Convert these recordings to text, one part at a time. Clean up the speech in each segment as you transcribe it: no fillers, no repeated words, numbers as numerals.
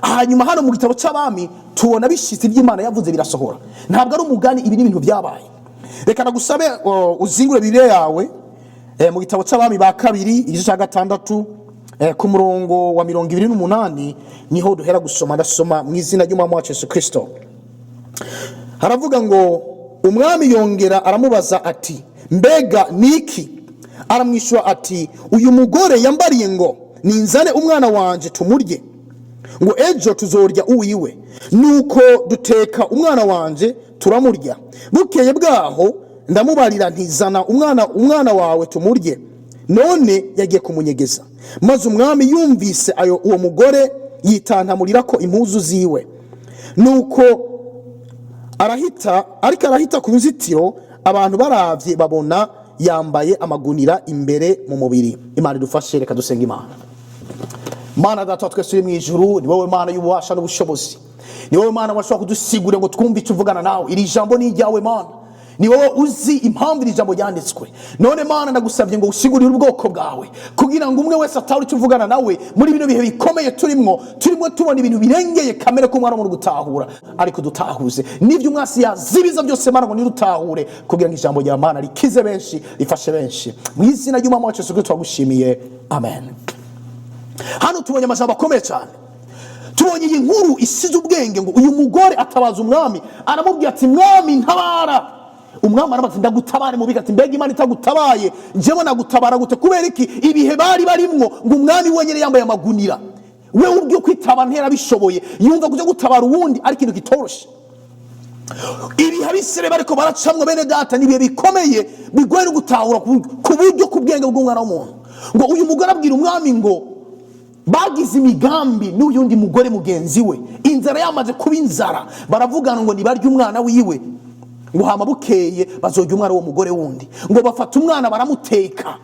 hanyuma hano mu gitabo cy'abami tubona bishitse iby'Imana yavuze birasohora. Ntabwo ari umugani, ibi ni ibintu byabaye. Reka nagusabe uzingure Bibiliya yawe mu gitabo cy'abami ba kabiri igice cya 6 ku murongo wa 28 niho duhera gusoma. Ndasoma mu izina ry'Umwami wacu Yesu Kristo. Haravuga ngo umwami yongera aramubaza ati mbega niki? Aramwishyura ati uyu mugore yambariye ngo ninzane umwana wanje tumurye, ngo ejo tuzorya uwiwe. Nuko duteka umwana wanje turamurya. Bukeye bwaho ndamubarira ntizana umwana wawe tumurye. None yagiye kumunyegeza. Maze umwami yumvise uwo mugore yitantamurira ko impuzu ziwe. Nuko arahita ku nzitiro, abantu baravye babona yambaye amagunira imbere mu mubiri. Imana idufashe, reka dusenga Imana. Mana data twese uri mu ijuru, ni wowe Mana y'ububasha n'ubushobozi. Ni wowe Mana washobora kudusigura ngo twumve icyo uvugana nawe. Iri jambo ni iryawe Mana. Ni wowe uzi impamvu iri jambo ryanditswe. None Mana ndagusabye ngo usigurire ubwoko bwawe kugira ngo umwe wese atari icyo uvugana nawe muri bino bihe bikomeye turimo tubona ibintu birengeye kamere ko mwana mu gutahura, ariko dutahuze n'ivyo umwasi yazibiza byose Mana ngo nirutahure kugira ngo ijambo rya Mana rikize benshi, rifashe benshi. Mu izina ry'Umwami wacu Yesu Kristo twagushimiye. Amen. Hano tubonye amajambo akomeye cyane. Tubonye iyi nkuru isize ubwenge ngo uyu mugore atabaza umwami, aramubwira ati mwami ntabara. Umwami arabaza ndagutabare mu bigati, mbega Imana itagutabaye jewe nagutabara gute? Kubera iki ibihe bari barimwo ngo umwami wenyene yambaye amagunira, we ubwo kwitaba ntera bishoboye yumva kuja gutabara uwundi ari kintu kitoroshe. Ibihe abisire bariko baracamwe bene data nibihe bikomeye bigoye no gutahura ku buryo ku bwenge bw'umwana w'umuntu. Ngo uyu mugore abwira umwami ngo bagize imigambi n'uyundi mugore mugenzi we, inzara yamaze kuba inzara, baravugana ngo nibarya umwana wiwe, ngo hama bukeye bazorya umwana wo mugore wundi, ngo bafata umwana baramuteka.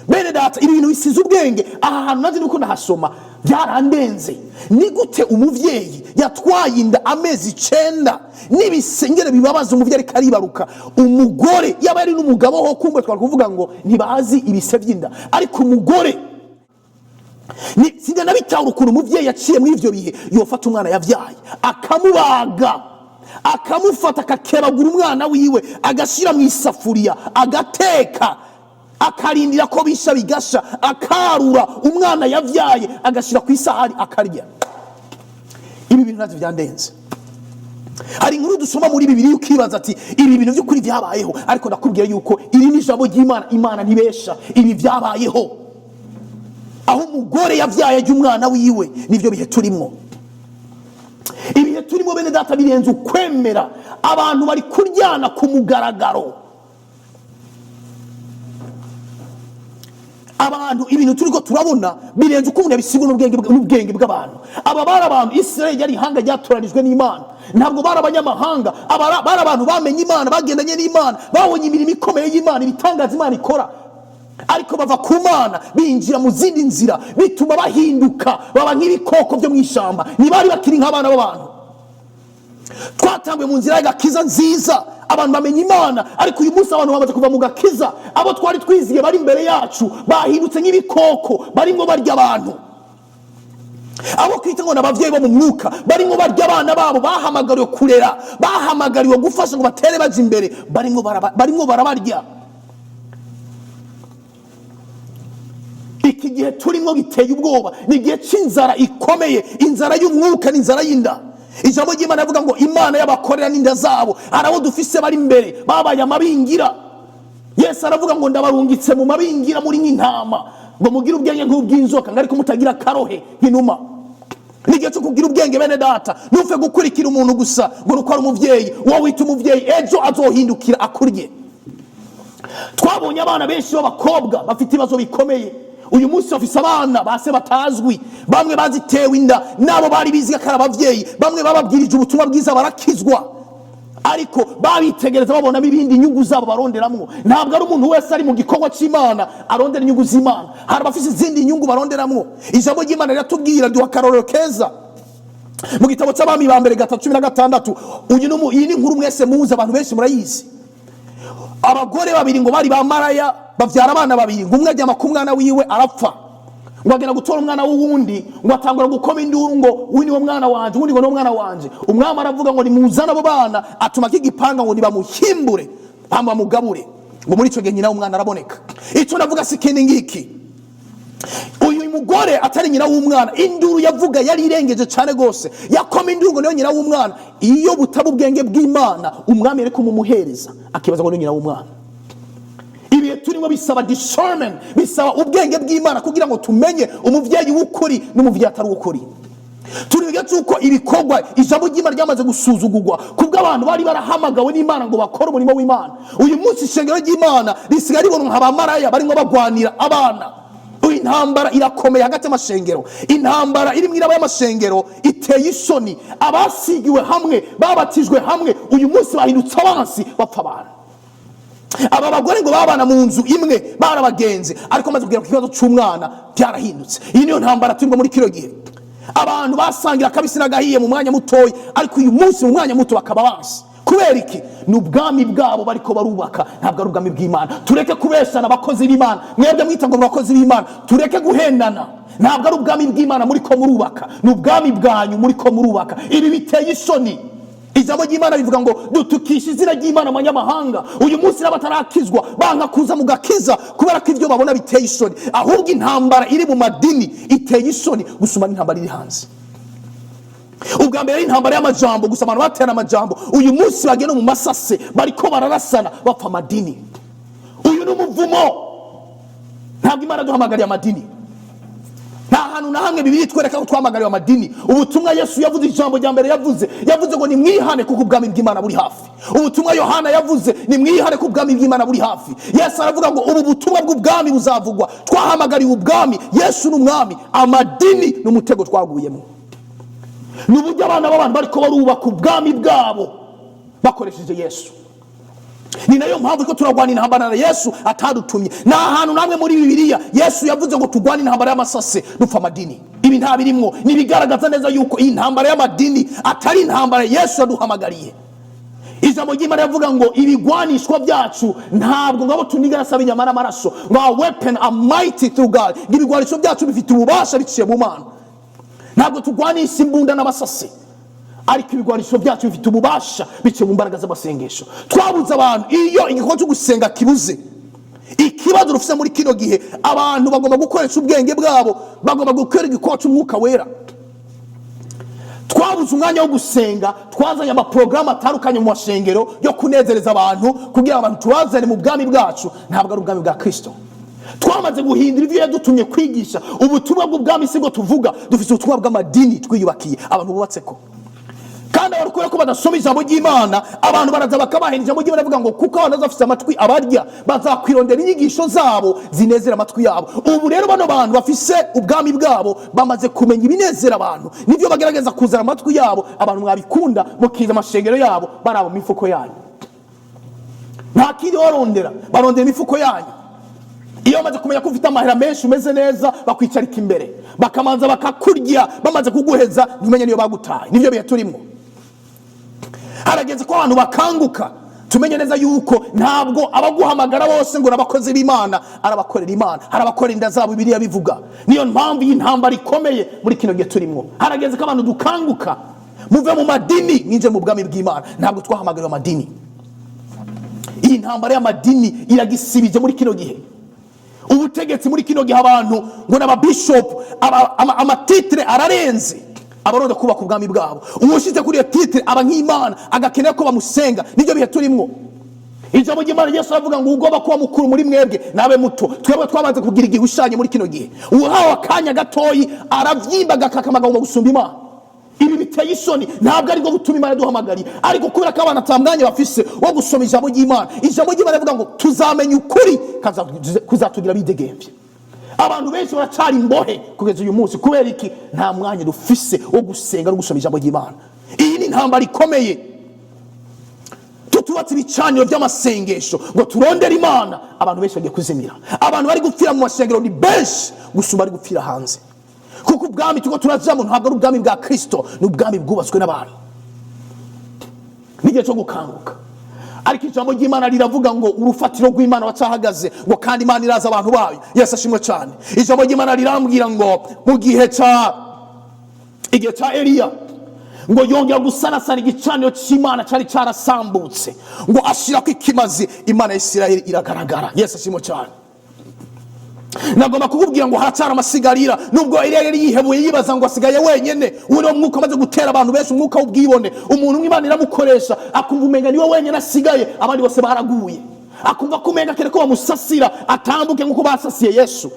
Bene data ibintu bisize ubwenge. Aha hantu nazi nuko ndahasoma byarandenze. Ni gute umuvyeyi yatwaye inda amezi 9 n'ibisengere bibabaza umuvyeyi karibaruka, umugore yaba ari n'umugabo ho kumbe twari kuvuga ngo ntibazi ibise by'inda, ariko umugore ni sinda nabitaho ukuntu umuvyeyi yaciye muri ivyo bihe yofata umwana yavyaye akamubaga, akamufata akakebagura umwana wiwe, agashira mu isafuriya, agateka, akarindira ko bisha bigasha, akarura umwana yavyaye, agashira ku isahani akarya. Ibi bintu navyo byandenze. Hari inkuru dusoma muri Bibiliya ukibaza ati ibi bintu by'ukuri byabayeho, ariko nakubwira yuko iri ni ijambo ry'Imana. Imana ntibesha, ibi byabayeho. Aho umugore yavyaye umwana wiwe, nivyo bihe turimo. Ibihe turimo bene data birenze ukwemera. Abantu bari kuryana ku mugaragaro. Abantu ibintu turiko turabona birenze ukuntu bisigura n'ubwenge bw'abantu. Aba bari abantu Israeli yari ihanga ryatoranijwe n'Imana, ntabwo bari abanyamahanga. Bari abantu bamenye Imana, bagendanye n'Imana, babonye imirimo ikomeye y'Imana, ibitangaza Imana ikora, ariko bava ku Mana binjira mu zindi nzira bituma bahinduka baba nk'ibikoko byo mw'ishamba. Nibari bakiri nk'abana b'abantu. Twatambwe mu nzira y'agakiza nziza, abantu bamenye Imana, ariko uyu munsi abantu bamaze kuva mu gakiza. Abo twari twiziye bari imbere yacu bahindutse nk'ibikoko, barimo barya abantu. Abo kwita ngo n'abavyeyi bo mu mwuka barimo barya abana babo bahamagariwe kurera, bahamagariwe gufasha ngo batere baje imbere, barimo barabarya. Iki gihe turimo giteye ubwoba, ni igihe c'inzara ikomeye, inzara y'umwuka n'inzara y'inda. Ijambo ry'Imana rivuga ngo Imana y'abakorera n'inda zabo, arabo dufise bari imbere babaye amabingira. Yesu aravuga ngo ndabarungitse mu mabingira muri nk'intama, ngo mugire ubwenge nk'ubw'inzoka, ariko mutagira karohe nk'inuma. Ni igihe cyo kugira ubwenge bene data, ntufe gukurikira umuntu gusa ngo nuko ari umuvyeyi. Wowe wita umuvyeyi, ejo azohindukira akurye. Twabonye abana benshi b'abakobwa bafite ibibazo bikomeye. Uyu munsi bafise abana base batazwi, bamwe bazitewe inda nabo bari biziga kara abavyeyi, bamwe bababwirije ubutumwa bwiza barakizwa, ariko babitegereza babonamo ibindi inyungu zabo baronderamwo. Ntabwo ari umuntu wese ari mu gikorwa c'Imana arondera inyungu z'Imana, hari abafise izindi inyungu baronderamwo. Ijambo ry'Imana riratubwira duha akarorero keza mu gitabo cy'Abami ba mbere 3:16. Iyi ni inkuru mwese muzi, abantu benshi murayizi. Abagore babiri ngo bari bamaraya bavyara abana babiri, ngo umwe ajyama ku mwana wiwe arapfa, ngo agenda gutora umwana w'uwundi ngo atangura gukoma induru ngo uyu ni wo mwana wanje uwundi ngo ni umwana wanje. Umwami aravuga ngo nimuzana abo bana, atuma k'igipanga ngo nibamuhimbure bamugabure. Ngo muri ico gihe nyina w'umwana araboneka. Ico navuga si kindi ngiki, uyu mugore atari nyina w'umwana, induru yavuga yari irengeje cyane gose, yakoma induru ngo niyo nyina w'umwana. Iyo butaba ubwenge bw'Imana, umwami ariko mumuhereza akibaza ngo niyo nyina w'umwana. Ibihe turimo bisaba discernment, bisaba ubwenge bw'Imana kugira ngo tumenye umuvyeyi w'ukuri n'umuvyeyi atari w'ukuri. Turiga cyuko ibikorwa ijambo ry'Imana ryamaze gusuzugurwa kubwo abantu bari barahamagawe n'Imana ngo bakore umurimo w'Imana. Uyu munsi ishengero ry'Imana risigaye ribona nk'abamaraya barimo bagwanira abana. Intambara irakomeye hagati y'amashengero, intambara iri mwiraba y'amashengero iteye isoni. Abasigiwe hamwe, babatijwe hamwe, uyu munsi bahindutse abansi bapfa abantu. Aba bagore ngo babana mu nzu imwe barabagenzi, ariko maze kugera ku kibazo cy'umwana byarahindutse. Iyi niyo ntambara turimo muri kiro gihe. Abantu basangira kabisi n'agahiye mu mwanya mutoyi, ariko uyu munsi mu mwanya muto bakaba bansi. Kubera iki? N'ubwami bwabo bariko barubaka, ntabwo ari ubwami bw'Imana. Tureke kubeshana abakozi b'Imana, mwebwe mwita ngo abakozi b'Imana. Tureke guhendana, ntabwo ari ubwami bw'Imana muriko murubaka, n'ubwami bwanyu muriko murubaka. Ibi biteye isoni. Ijambo ry'Imana rivuga ngo dutukisha izina ry'Imana amanyamahanga. Uyu munsi n'abatarakizwa banka kuza mu gakiza kubera ko ivyo babona biteye isoni. Ahubwo intambara iri mu madini iteye isoni gusuma n'intambara iri hanze. Ubwa mbere intambara y'amajambo gusa, abantu batera amajambo. Uyu munsi bagenda mu masase bariko bararasana bapfa amadini. Uyu ni umuvumo. Ntabwo Imana duhamagariye amadini. Nta hantu na hamwe Bibiliya itwereka ko twamagariye amadini. Ubutumwa Yesu yavuze, ijambo rya mbere yavuze ngo ni mwihane kuko ubwami bw'Imana buri hafi. Ubutumwa Yohana yavuze ni mwihane kuko ubwami bw'Imana buri hafi. Yesu aravuga ngo ubu butumwa bw'ubwami buzavugwa. Twahamagariye ubwami, Yesu n'umwami. Amadini n'umutego twaguyemo. N'uburyo abana b'abantu bariko barubaka ubwami bwabo bakoresheje Yesu. Ni nayo mpamvu ko turagwana intambara na Yesu atadutumye. Nta hantu namwe muri Bibiliya Yesu yavuze ngo tugwane intambara y'amasase dupfa amadini. Ibi nta birimwo. Nibigaragaza neza yuko iyi ntambara y'amadini atari intambara Yesu yaduhamagariye. Ijambo ry'Imana yavuga ngo ibigwanishwa byacu ntabwo ngabo tunigana saba inyama n'amaraso, ngo weapon are mighty through God. Ibigwanisho byacu bifite ububasha biciye mu Mana. Ntabwo tugwanisha imbunda n'abasase, ariko ibigwanisho byacu bifite ububasha biciye mu mbaraga z'amasengesho. Twabuze abantu, iyo igikorwa cyo gusenga kibuze, ikibazo rufise muri kino gihe, abantu bagomba gukoresha ubwenge bwabo, bagomba gukora igikorwa cy'umwuka wera. Twabuze umwanya wo gusenga, twazanye amaprogramu atandukanye mu mashengero yo kunezereza abantu kugira abantu tubazane mu bwami bwacu. Ntabwo ari ubwami bwa Kristo. Twamaze guhindura ivyo yadutumye kwigisha. Ubutumwa bw'ubwami sigo tuvuga, dufite ubutumwa bw'amadini twiyubakiye abantu bubatseko. Kandi abarukora ko badasoma ijambo ry'Imana, abantu baraza bakabahenda ijambo ry'Imana bavuga ngo kuko abantu bazafite amatwi abarya bazakwirondera inyigisho zabo zinezera amatwi yabo. Ubu rero bano bantu bafise ubwami bwabo bamaze kumenya ibinezera abantu, nivyo bagerageza kuzana amatwi yabo. Abantu mwabikunda mukiza amashengero yabo barabo mifuko yanyu. Nta kindi barondera imifuko yanyu. Iyo bamaze kumenya ko ufite amahera menshi umeze neza, bakwicarika imbere bakamanza bakakurya, bamaze kuguheza ntumenye niyo bagutaye. Nivyo bihe turimo. Harageze ko abantu bakanguka, tumenye neza yuko ntabwo abaguhamagara bose ngo nabakozi b'Imana, arabakorera Imana, harabakorera inda zabo. Bibiliya bivuga niyo mpamvu y'intambara ikomeye muri kino gihe turimo. Harageze ko abantu dukanguka, muve mu madini mwinje mu bwami bw'Imana. Ntabwo twahamagariwe amadini. Iyi ntambara y'amadini iragisibije muri kino gihe. Ubutegetsi muri kino gihe abantu ngo n'ababishop amatitre ararenze, abaronda kubaka ubwami bwabo. Umushize kuri iyo titre aba nk'Imana, agakeneye ko bamusenga. Nivyo bihe turimo. Ijambo ry'Imana Yesu aravuga ngo ugoba kuba mukuru muri mwebwe nabe muto. Twebwe twabanze kugira igihe ushanye muri kino gihe. Uhawe akanya gatoyi aravyimba gakakamaga ngo gusumba Imana. Ibi biteye isoni. Ntabwo ari bwo gutuma Imana duhamagariye, ariko kubera ko abantu atambwanye bafise wo gusoma ijambo ry'Imana. Ijambo ry'Imana rivuga ngo tuzamenya ukuri kuzatugira bidegembye. Abantu benshi baracari imbohe kugeza uyu munsi kubera iki? Nta mwanya dufise wo gusenga no gusoma ijambo ry'Imana. Iyi ni intambara ikomeye. Tutubatse ibicaniro by'amasengesho ngo turondere Imana, abantu benshi bagiye kuzimira. Abantu bari gupfira mu mashengero ni benshi gusumba ari gupfira hanze. Kuko ubwami tuko turazamo ntabwo ari ubwami bwa Kristo, ni ubwami bwubatswe n'abantu. N'igihe cyo gukanguka, ariko ijambo ry'Imana riravuga ngo urufatiro rw'Imana wacahagaze ngo kandi Imana iraza abantu bayo. Yesu ashimwe cyane. Ijambo ry'Imana rirambwira ngo mu gihe cya Eliya ngo yongera gusanasana igicaniro cy'Imana cyari cyarasambutse ngo ashira ko ikimazi, Imana ya Isirayeli iragaragara. Yesu ashimwe cyane. Nagomba kukubwira ngo haracyari amasigarira, nubwo Eliya yari yihebuye yibaza ngo asigaye wenyene, uno mwuka amaze gutera abantu benshi, umwuka w'ubwibone, umuntu Imana iramukoresha akumva umenga niwe wenyene asigaye, abandi bose baraguye, akumva kumenga kere ko bamusasira atambuke nkuko basasiye Yesu.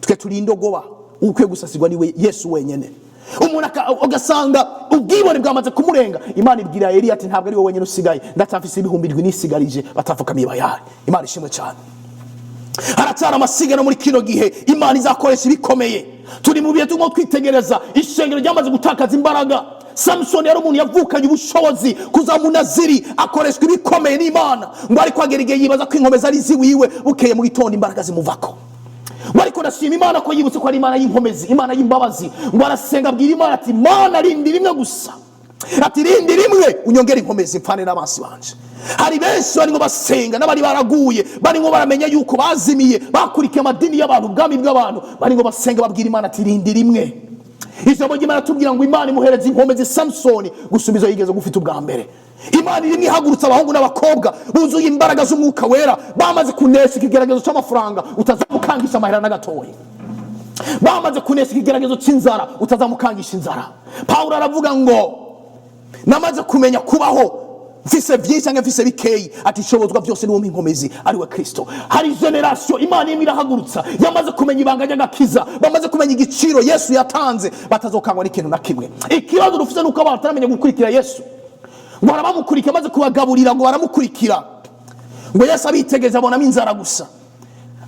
Twe turi indogoba, ukwiye gusasirwa niwe Yesu wenyene. Umuntu ugasanga ubwibone bwamaze kumurenga, Imana ibwira Eliya ati ntabwo ari wowe wenyene usigaye, ndacyafise ibihumbi 7 nisigarije batapfukamiye bayari. Imana ishimwe cyane. Haracyari amasigano muri kino gihe Imana izakoresha ibikomeye. Turi mu bihe turimo twitegereza ishengero ryamaze gutakaza imbaraga. Samson yari umuntu yavukanye ubushobozi kuzamunaziri, akoreshwa ibikomeye n'Imana, ngo ariko agera igihe yibaza ko inkomezi ari ziwiwe, bukeye mu gitondo imbaraga zimuvako. Ngo ariko ndashima Imana ko yibutse ko ari Imana y'inkomezi, Imana y'imbabazi, ngo arasenga abwira Imana ati Mana rindi rimwe gusa, ati rindi rimwe unyongere inkomezi mfane n'abansi banje. Hari benshi bari ngo basenga n'abari baraguye, bari ngo baramenya yuko bazimiye, bakurikiye amadini y'abantu, ubwami bw'abantu, bari ngo basenga babwira Imana ati rindi rimwe. Ijambo ry'Imana tubwira ngo Imana imuhereza inkomezi Samsoni gusubiza yigeze gufite ubwa mbere. Imana irimo ihagurutsa abahungu n'abakobwa buzuye imbaraga z'umwuka wera, bamaze kunesha ikigeragezo cy'amafaranga utazamukangisha amahera na gatoya, bamaze kunesha ikigeragezo cy'inzara utazamukangisha inzara. Paulo aravuga ngo namaze kumenya kubaho mfise byinshi cyangwa mfise bikeyi, ati shobozwa byose n'uwo inkomezi ari we Kristo. Hari generation Imana irimo irahagurutsa yamaze kumenya ibanga ry'agakiza, bamaze kumenya igiciro Yesu yatanze, batazokangwa n'ikintu na kimwe. Ikibazo dufite nuko abantu bataramenye gukurikira Yesu, ngo baramukurikira maze kubagaburira, ngo baramukurikira, ngo Yesu abitegeza abonamo inzara gusa,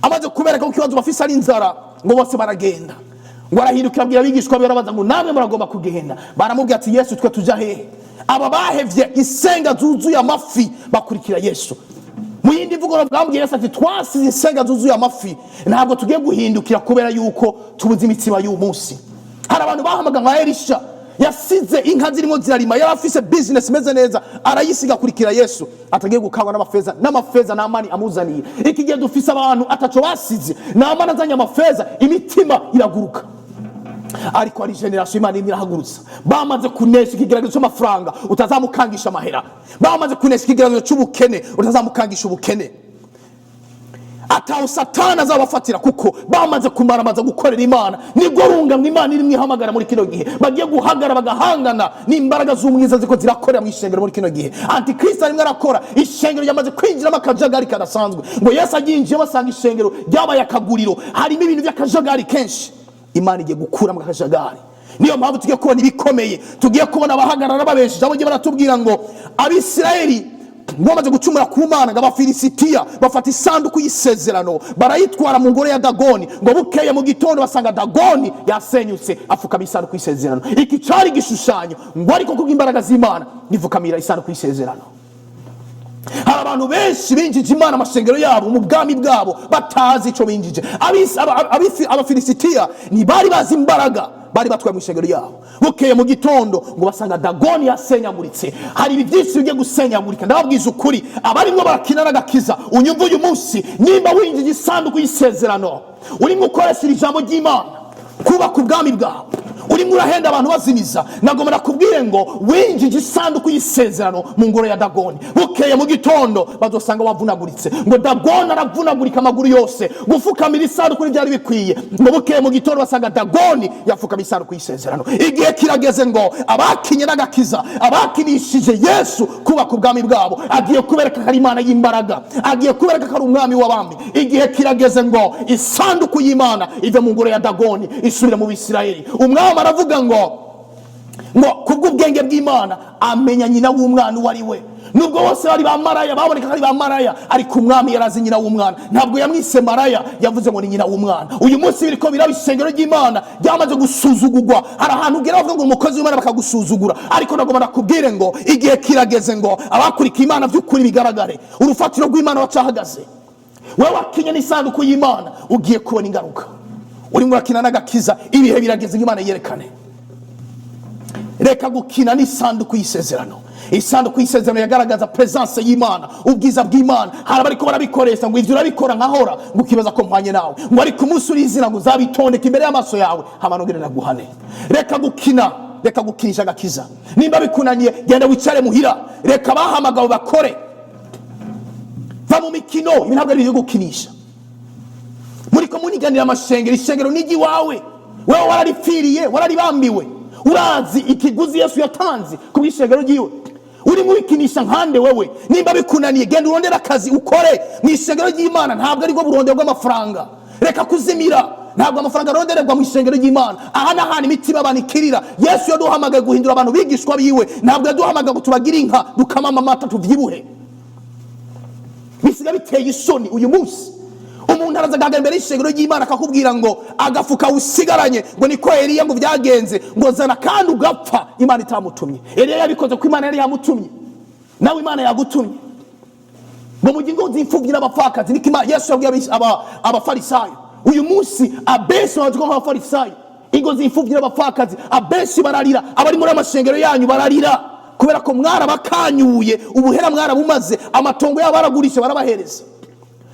amaze kubereka ko ikibazo bafise ari inzara, ngo bose baragenda, ngo arahindukira abwira abigishwa be arabaza ngo namwe muragomba kugenda. Baramubwira ati Yesu twe tuja hehe? Aba bahevye isenga zuzuye amafi bakurikira Yesu. Mu yindi mvugo bwambwiye Yesu ati twasize isenga zuzuye amafi, ntabwo tugiye guhindukira kubera yuko tubuze imitima y'uyu munsi. Hari abantu bahamaga nka Elisha, yasize inka zirimo zirarima, yari afise business meze neza, arayisiga kurikira Yesu, atagiye gukangwa n'amafeza n'amani amuzaniye. Iki gihe dufise abantu ataco basize, n'amani azanye amafeza, imitima iraguruka. Ariko ari generation Imana irahagurutsa, bamaze kunesha ikigeragezo cy'amafaranga utazamukangisha amahera, bamaze kunesha ikigeragezo cy'ubukene utazamukangisha ubukene. Ataho Satani azabafatira kuko bamaze kumaramaza gukorera Imana. Nibwo rungamwe Imana irimo ihamagara muri kino gihe, bagiye guhagara bagahangana n'imbaraga z'umwiza ziko zirakorera mu ishengero muri kino gihe. Antikrist arimo arakora, ishengero yamaze kwinjiramo akajagari kadasanzwe, ngo Yesu aginjiye basanga ishengero ryabaye akaguriro, harimo ibintu by'akajagari kenshi. Imana igiye gukura mu kajagari. Niyo mpamvu tugiye kubona ibikomeye, tugiye kubona abahagarara babenshi. Ijambo ry'Imana baratubwira ngo Abisirayeli bamaze gucumura ku Mana, ngo Abafilisitiya bafata isanduku y'isezerano barayitwara mu ngoro ya Dagoni, ngo bukeye mu gitondo basanga Dagoni yasenyutse afukama isanduku y'isezerano. Iki cari gishushanyo ngo ariko kubw'imbaraga z'Imana nivukamira isanduku y'isezerano. Hari abantu benshi binjije Imana amashengero yabo mu bwami bwabo batazi ico binjije. Abafilisitiya ni bari bazi imbaraga, bari batwaye mu ishengero yabo. Bukeye mu gitondo ngo basanga Dagoni yasenyaguritse. Hari ibyinshi bigiye gusenyagurika. Ndababwiza ukuri, abarimwo barakina n'agakiza, unyumva uyu munsi, nimba winjije isanduku y'isezerano, urimo ukoresha ijambo ry'Imana kubaka ubwami bwawe, urimo urahenda abantu bazimiza, nagomba nakubwire ngo winjije isanduku y'isezerano mu ngoro ya Dagoni. Bukeye mu gitondo bazosanga wavunaguritse, ngo Dagoni aravunagurika amaguru yose, gufukamira isanduku n'ibyari bikwiye. Ngo bukeye mu gitondo basanga Dagoni yafukama isanduku y'isezerano. Igihe kirageze ngo abakinye n'agakiza, abakinishije Yesu kubaka ubwami bwabo, agiye kubereka ko ari Imana y'imbaraga, agiye kubereka ko ari umwami w'abami. Igihe kirageze ngo isanduku y'Imana ive mu ngoro ya Dagoni isubira mu Bisirayeli. Umwami aravuga ngo kubw'ubwenge bw'Imana amenya nyina w'umwana uwo ari we. Nubwo bose bari bamaraya, baboneka ari bamaraya, ariko umwami yarazi nyina w'umwana, ntabwo yamwise maraya, yavuze ngo ni nyina w'umwana. Uyu munsi biriko biraba ishengero ry'Imana ryamaze gusuzugurwa. Hari ahantu ugera bavuga ngo umukozi w'Imana bakagusuzugura, ariko nagomba nakubwire ngo igihe kirageze ngo abakurika Imana by'ukuri bigaragare, urufatiro rw'Imana wacahagaze. Wewe wakinye n'isanduku y'Imana ugiye kubona ingaruka. Urimo urakina n'agakiza, ibihe birageze ngo Imana yerekane. reka gukina n'isanduku y'isezerano. Isanduku y'isezerano yagaragaza presence y'Imana, ubwiza bw'Imana. Hari bariko barabikoresha ngo ivyo urabikora nkahora, ngo kibaza ko mpanye nawe, ngo ari ku munsi urizina ngo uzabitondeka imbere y'amaso yawe hamanogere naguhane. Reka gukina, reka gukinisha agakiza. Nimba bikunaniye genda wicare muhira, reka bahamagawe bakore. Va mu mikino, ibi ntabwo ari ibyo gukinisha. Muri komuniganira amashengero, ishengero nigi wawe, wewe wararipfiriye, wararibambiwe. Urazi ikiguzi Yesu yatanze kubishengero ryiwe. Uri mu bikinisha nkande wewe. Nimba bikunaniye genda urondera akazi ukore mu ishengero ry'Imana, ntabwo ari bwo burondero bw'amafaranga. Reka kuzimira, ntabwo amafaranga arondererwa mu ishengero ry'Imana. Aha n'ahandi imitima abanikirira. Yesu yaduhamagaye guhindura abantu bigishwa biwe, ntabwo yaduhamagaye gutubagira inka dukamama amata tuvyibuhe. Bisiga biteye isoni uyu munsi. Umuntu arazaga imbere y'ishengero ry'Imana akakubwira ngo agafuka usigaranye ngo niko Eliya ngo byagenze, ngo zana kandi ugapfa. Imana itamutumye. Eliya yabikoze ko Imana yari yamutumye, nawe Imana yagutumye. Ngo mugingo zifubwira abapfakazi niko Imana Yesu yabwiye abafarisayo. Uyu munsi abenshi baziko nk'abafarisayo, ingo zifubwira abapfakazi abenshi bararira. Abari muri amashengero yanyu bararira kubera ko mwarabakanyuye, ubuhera mwarabumaze, amatongo yabo baragurisha barabahereza.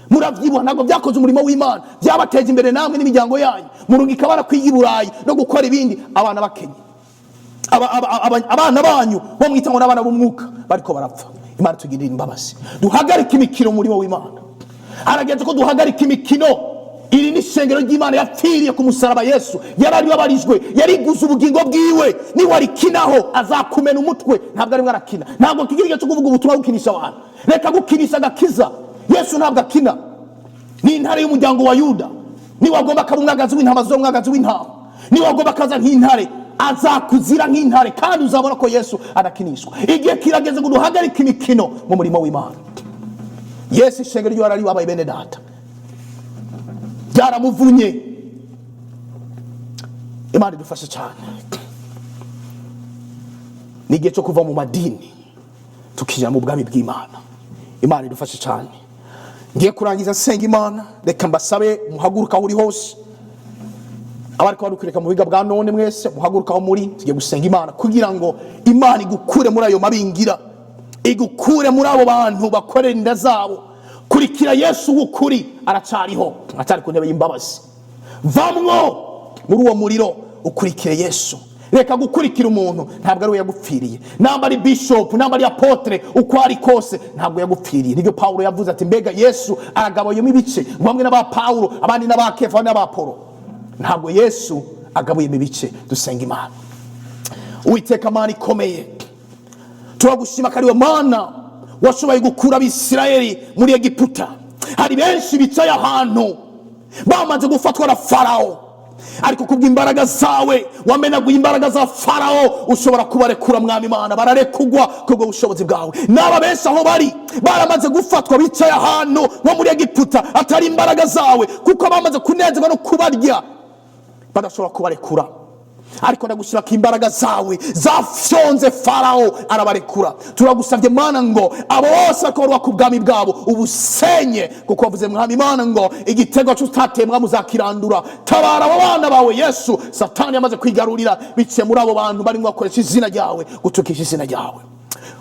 Muravyibuha ntabwo byakoze umurimo w'Imana, byabateje imbere namwe n'imiryango yanyu. Murungika bara kwiga Burayi no gukora ibindi. Abana bakenye, abana banyu bo mwita ngo n'abana b'umwuka bariko barapfa. Imana tugirira imbabazi, duhagarike imikino umurimo w'Imana. Arageze ko duhagarika imikino. Iri ni ishengero ry'Imana yapfiriye ku musaraba. Yesu yarari babarijwe, yariguze ubugingo bwiwe. Ni warikinaho azakumena umutwe. Ntabwo ari mwarakina, ntabwo kigirige cyo kuvuga ubutumwa gukinisha abantu. Reka gukinisha agakiza. Yesu ntabwo akina. Ni intare y'umuryango wa Yuda. Ni wagomba kuba umwagazi w'intama zo mwagazi w'intama. Ni wagomba kaza nk'intare, azakuzira nk'intare kandi uzabona ko Yesu adakinishwa. Igihe kirageze ngo duhagarike imikino mu murimo w'Imana. Yesu ishengero ryo arari wabaye bene data, byaramuvunye. Imana idufashe cyane. Ni igihe cyo kuva mu madini tukijya mu bwami bw'Imana. Imana idufashe cyane. Ngiye kurangiza nsenga Imana, reka mbasabe muhaguruka uri hose. Abariko barukureka mu biga bwa none mwese muhaguruka aho muri, tugiye gusenga Imana kugira ngo Imana igukure muri ayo mabingira, igukure muri abo bantu bakorera inda zabo. Kurikira Yesu w'ukuri aracariho, atari ku ntebe y'imbabazi. Vamwo muri uwo muriro ukurikire Yesu. Reka gukurikira umuntu, ntabwo ari we yagupfiriye. Namba ari bishop, namba ari apotre, uko ari kose ntabwo yagupfiriye. Nibyo Paulo yavuze ati mbega Yesu aragabayemo ibice, bamwe n'aba Paulo abandi n'aba Kefa n'aba Apollo. Ntabwo Yesu agabuyemo ibice. Dusenga Imana. Uwiteka Mana ikomeye, turagushima kariwe Mana washoboye gukura Abisirayeli muri Egiputa. Hari benshi bicaye ahantu bamaze gufatwa na Farao, ariko kubw'imbaraga zawe wamenaguye imbaraga za Farao, ushobora kubarekura mwami Imana. Bararekugwa kubwo bushobozi bwawe. N'aba benshi aho bari baramaze gufatwa bicaye ahantu nko muri Egiputa, atari imbaraga zawe, kuko bamaze kunezerwa no kubarya, badashobora kubarekura. Ariko ndagushira ko imbaraga zawe zafyonze Farao arabarekura. Turagusabye Mana ngo abo bose bakorwa ku bwami bwabo ubusenye, kuko wavuze mwami Mana ngo igitego cy'utatemwa muzakirandura. Tabara abo bana bawe Yesu Satani yamaze kwigarurira bice muri abo bantu barimo bakoresha izina ryawe, gutukisha izina ryawe.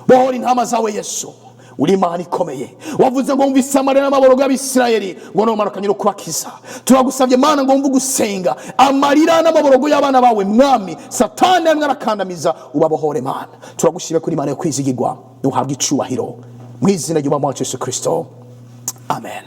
Bohora intama zawe Yesu, uri Imana ikomeye. Wavuze ngo umvise amarira n'amaborogo y'Abisirayeli ngo nomanuka nyiro kubakiza. Turagusabye Mana ngo umve gusenga amarira n'amaborogo y'abana bawe mwami. Satani yamwe arakandamiza, ubabohore Mana. Turagushime kuri Imana yo kwizigirwa, uhabwe icubahiro mu izina ry'Umwami wacu Yesu Kristo. Amen.